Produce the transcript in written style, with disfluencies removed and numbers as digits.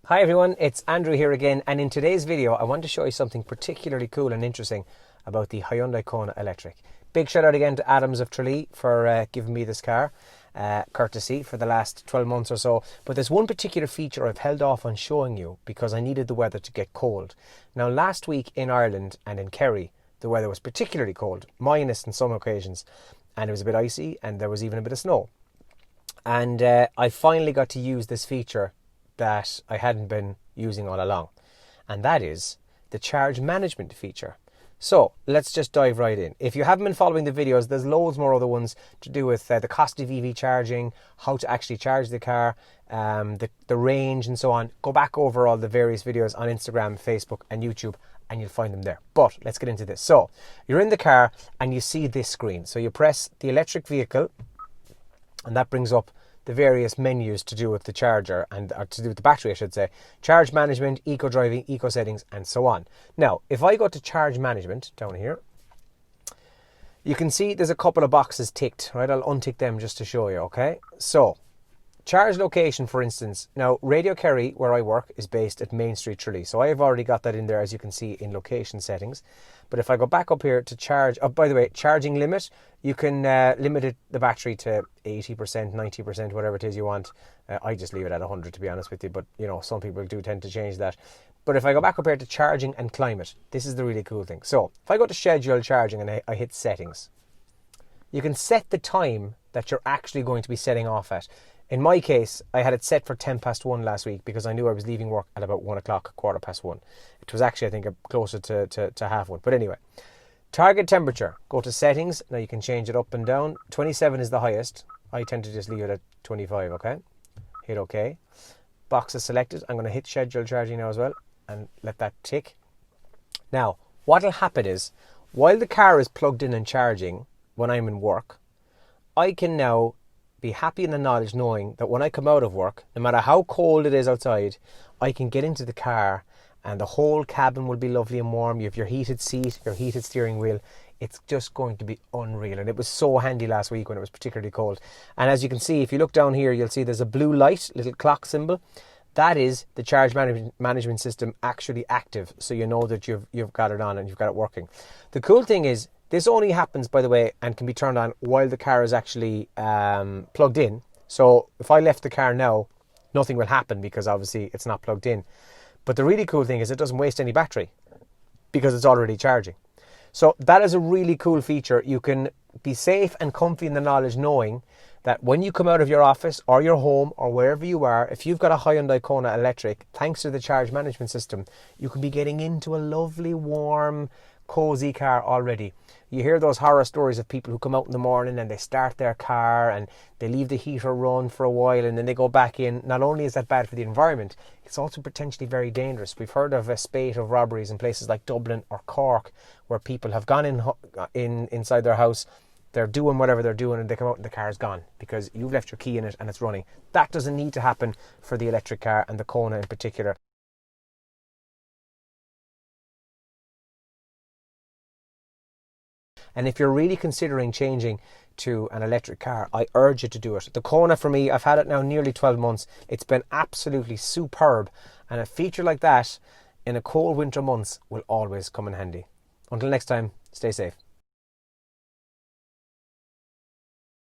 Hi everyone, it's Andrew here again, and in today's video I want to show you something particularly cool and interesting about the Hyundai Kona Electric. Big shout out again to Adams of Tralee for giving me this car, courtesy for the last 12 months or so. But there's one particular feature I've held off on showing you because I needed the weather to get cold. Now last week in Ireland and in Kerry the weather was particularly cold, minus on some occasions, and it was a bit icy and there was even a bit of snow. And I finally got to use this feature that I hadn't been using all along, and that is the charge management feature. So let's just dive right in. If you haven't been following the videos, there's loads more other ones to do with the cost of EV charging, how to actually charge the car, the range and so on. Go back over all the various videos on Instagram, Facebook and YouTube and you'll find them there. But let's get into this. So you're in the car and you see this screen. So you press the electric vehicle and that brings up the various menus to do with the charger and to do with the battery, I should say. Charge management, eco driving, eco settings, and so on. Now, if I go to charge management down here, you can see there's a couple of boxes ticked, right? I'll untick them just to show you, okay? So, charge location, for instance. Now, Radio Kerry, where I work, is based at Main Street, Tralee. So I have already got that in there, as you can see, in location settings. But if I go back up here to charge, oh, by the way, charging limit, you can limit the battery to 80%, 90%, whatever it is you want. I just leave it at 100, to be honest with you. But, you know, some people do tend to change that. But if I go back up here to charging and climate, this is the really cool thing. So if I go to schedule charging and I hit settings, you can set the time that you're actually going to be setting off at. In my case, I had it set for 1:10 last week because I knew I was leaving work at about 1 o'clock, 1:15. It was actually, I think, closer to 1:30. But anyway, target temperature, go to settings. Now you can change it up and down. 27 is the highest. I tend to just leave it at 25, okay? Hit OK. Box is selected. I'm going to hit schedule charging now as well and let that tick. Now, what will happen is, while the car is plugged in and charging when I'm in work, I can now be happy in the knowledge knowing that when I come out of work, no matter how cold it is outside, I can get into the car and the whole cabin will be lovely and warm. You have your heated seat, your heated steering wheel. It's just going to be unreal. And it was so handy last week when it was particularly cold. And as you can see, if you look down here, you'll see there's a blue light, little clock symbol. That is the charge management system actually active. So you know that you've got it on and you've got it working. The cool thing is, this only happens, by the way, and can be turned on while the car is actually plugged in. So if I left the car now, nothing will happen because obviously it's not plugged in. But the really cool thing is it doesn't waste any battery because it's already charging. So that is a really cool feature. You can be safe and comfy in the knowledge knowing that when you come out of your office or your home or wherever you are, if you've got a Hyundai Kona Electric, thanks to the charge management system, you can be getting into a lovely, warm, cozy car already. You hear those horror stories of people who come out in the morning and they start their car and they leave the heater run for a while and then they go back in. Not only is that bad for the environment, it's also potentially very dangerous. We've heard of a spate of robberies in places like Dublin or Cork where people have gone inside their house, they're doing whatever they're doing and they come out and the car's gone because you've left your key in it and it's running. That doesn't need to happen for the electric car and the Kona in particular. And if you're really considering changing to an electric car, I urge you to do it. The Kona, for me, I've had it now nearly 12 months. It's been absolutely superb. And a feature like that in a cold winter months will always come in handy. Until next time, stay safe.